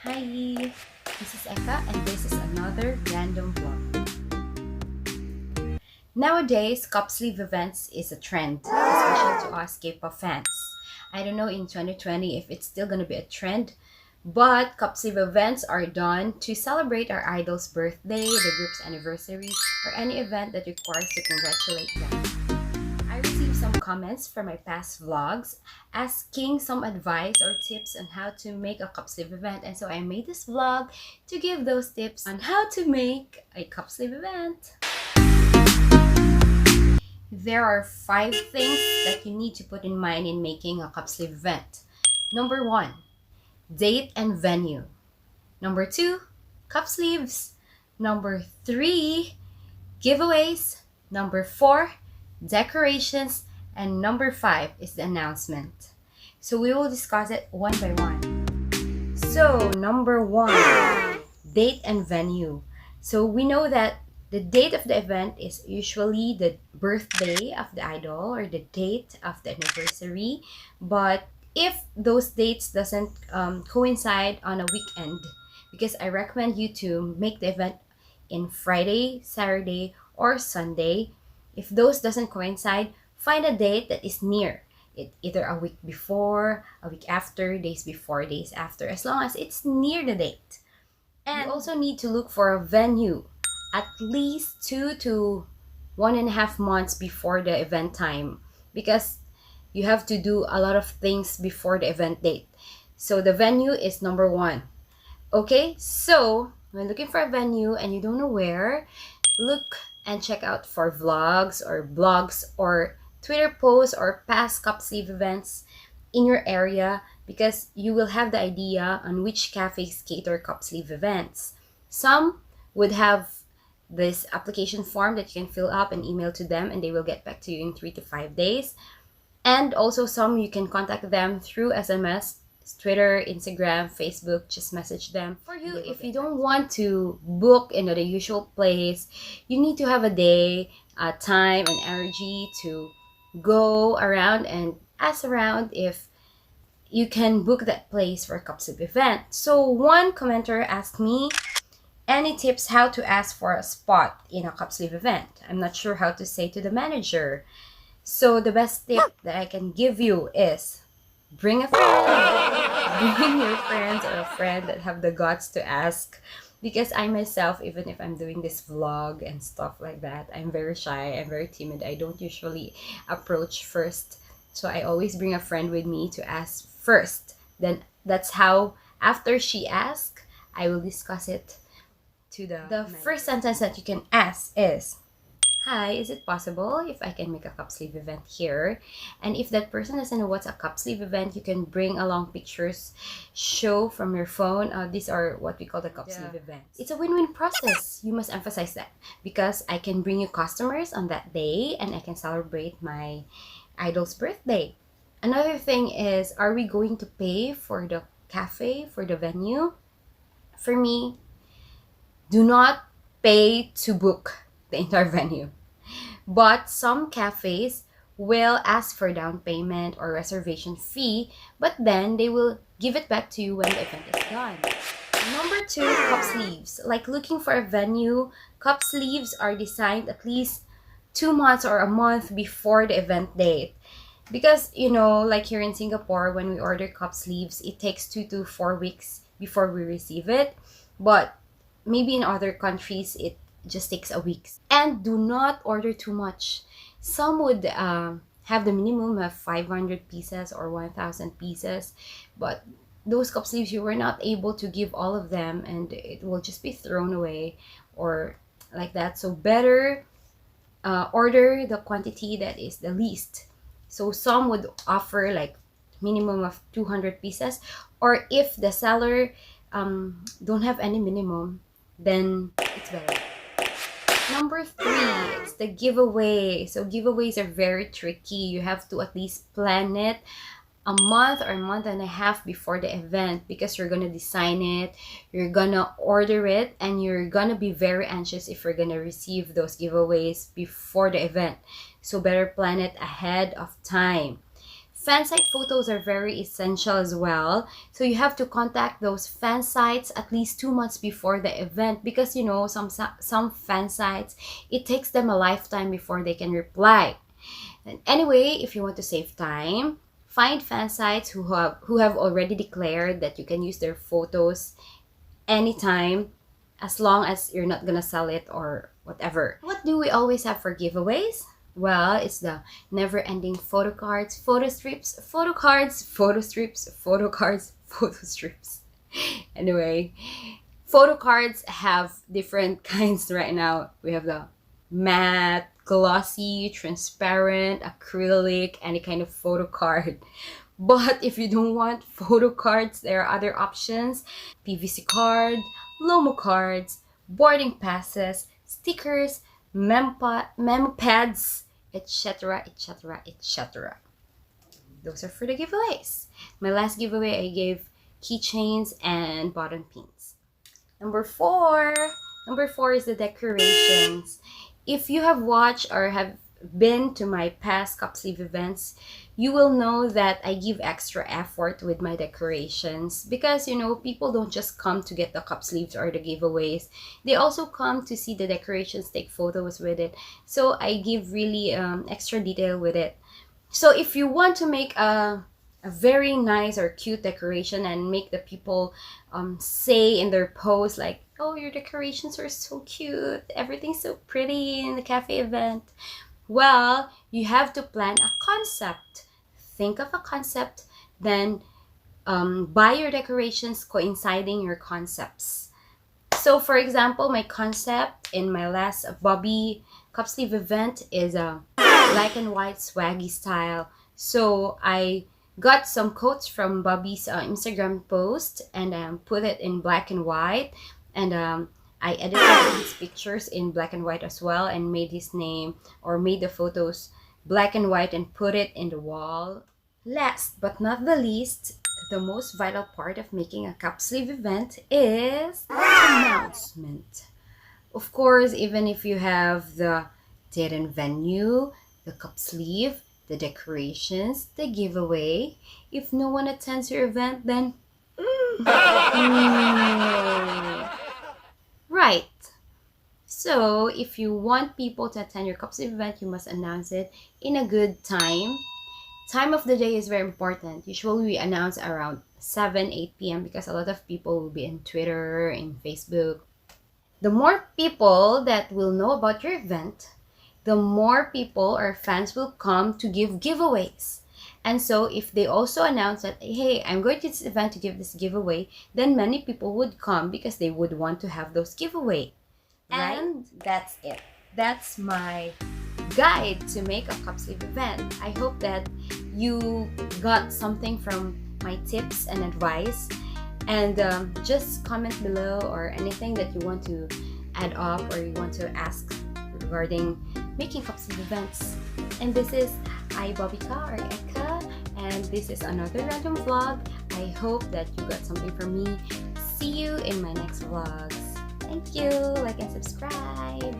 Hi, this is Eka and this is another random vlog. Nowadays, Cupsleeve events is a trend, especially to us K-pop fans. I don't know in 2020 if it's still gonna be a trend, but Cupsleeve events are done to celebrate our idol's birthday, the group's anniversary, or any event that requires to congratulate them. I received some comments from my past vlogs asking some advice or tips on how to make a cup sleeve event, and so I made this vlog to give those tips on how to make a cup sleeve event. There are 5 things that you need to put in mind in making a cup sleeve event. Number 1, date and venue. Number 2, cup sleeves. Number 3, giveaways. Number 4, decorations. And number 5 is the announcement. So we will discuss it one by one. So number 1, date and venue. So we know that the date of the event is usually the birthday of the idol or the date of the anniversary. But if those dates doesn't coincide on a weekend, because I recommend you to make the event in Friday, Saturday, or Sunday. If those doesn't coincide, find a date that is near it, either a week before, a week after, days before, days after, as long as it's near the date. And you also need to look for a venue at least 2 to 1.5 months before the event time, because you have to do a lot of things before the event date. So the venue is number 1. Okay, so when looking for a venue and you don't know where, look and check out for vlogs or blogs or Twitter posts or past cup sleeve events in your area, because you will have the idea on which cafes cater cup sleeve events. Some would have this application form that you can fill up and email to them, and they will get back to you in 3 to 5 days. And also some you can contact them through SMS, Twitter, Instagram, Facebook. Just message them. For you, if you don't want to book in the usual place, you need to have a day, time, and energy to go around and ask around if you can book that place for a Cupsleeve event. So one commenter asked me, any tips how to ask for a spot in a Cupsleeve event? I'm not sure how to say to the manager. So the best tip that I can give you is bring a friend. Bring your friends or a friend that have the guts to ask. Because I myself, even if I'm doing this vlog and stuff like that, I'm very shy, I'm very timid. I don't usually approach first. So I always bring a friend with me to ask first. Then that's how, after she asks, I will discuss it to the first sentence that you can ask is, hi, is it possible if I can make a cup sleeve event here? And if that person doesn't know what's a cup sleeve event, you can bring along pictures, show from your phone. These are what we call the cup sleeve events. It's a win-win process. You must emphasize that, because I can bring you customers on that day and I can celebrate my idol's birthday. Another thing is, are we going to pay for the cafe, for the venue? For me, do not pay to book the entire venue. But some cafes will ask for down payment or reservation fee, but then they will give it back to you when the event is done. Number 2, cup sleeves. Like looking for a venue, cup sleeves are designed at least 2 months or a month before the event date. Because, like here in Singapore, when we order cup sleeves, it takes 2 to 4 weeks before we receive it. But maybe in other countries, it just takes a week. And do not order too much. Some would have the minimum of 500 pieces or 1,000 pieces, but those cup sleeves, you were not able to give all of them, and it will just be thrown away or like that. So better order the quantity that is the least. So some would offer like minimum of 200 pieces, or if the seller don't have any minimum, then it's better. Number 3, it's the giveaway. So giveaways are very tricky. You have to at least plan it a month or a month and a half before the event, because you're gonna design it, you're gonna order it, and you're gonna be very anxious if you're gonna receive those giveaways before the event. So better plan it ahead of time. Fan site photos are very essential as well. So you have to contact those fan sites at least 2 months before the event, because you know some fan sites, it takes them a lifetime before they can reply. And anyway, if you want to save time, find fan sites who have already declared that you can use their photos anytime, as long as you're not gonna sell it or whatever. What do we always have for giveaways? Well, it's the never-ending photo cards, photo strips, photo cards, photo strips, photo cards, photo strips. Anyway, photo cards have different kinds right now. We have the matte, glossy, transparent, acrylic, any kind of photo card. But if you don't want photo cards, there are other options: PVC card, Lomo cards, boarding passes, stickers, memo pads, etc., etc., etc. Those are for the giveaways. My last giveaway, I gave keychains and button pins. Number four is the decorations. If you have watched or have been to my past Cupsleeve events, you will know that I give extra effort with my decorations, because you know, people don't just come to get the cup sleeves or the giveaways, they also come to see the decorations, take photos with it. So I give really extra detail with it. So if you want to make a very nice or cute decoration and make the people say in their post like, oh, your decorations are so cute, everything's so pretty in the cafe event, well, you have to plan a concept. Think of a concept, then buy your decorations coinciding your concepts. So for example, my concept in my last Bobby Cupsleeve event is a black and white swaggy style. So I got some quotes from Bobby's Instagram post and put it in black and white, and I edited his pictures in black and white as well, and made his name, or made the photos black and white, and put it in the wall. Last but not the least, the most vital part of making a Cupsleeve event is the announcement. Of course, even if you have the date and venue, the Cupsleeve, the decorations, the giveaway, if no one attends your event, then right. So if you want people to attend your Cupsleeve event, you must announce it in a good time. Time of the day is very important. Usually we announce around 7-8 p.m. because a lot of people will be in Twitter, in Facebook. The more people that will know about your event, the more people or fans will come to give giveaways. And so if they also announce that, hey, I'm going to this event to give this giveaway, then many people would come because they would want to have those giveaway. Right? And that's it. That's my guide to make a Cupsleeve event. I hope that you got something from my tips and advice. And just comment below, or anything that you want to add up or you want to ask regarding making Cupsleeve events. And this is Bobika or Eka, and this is another random vlog. I hope that you got something from me. See you in my next vlogs. Thank you. Like and subscribe.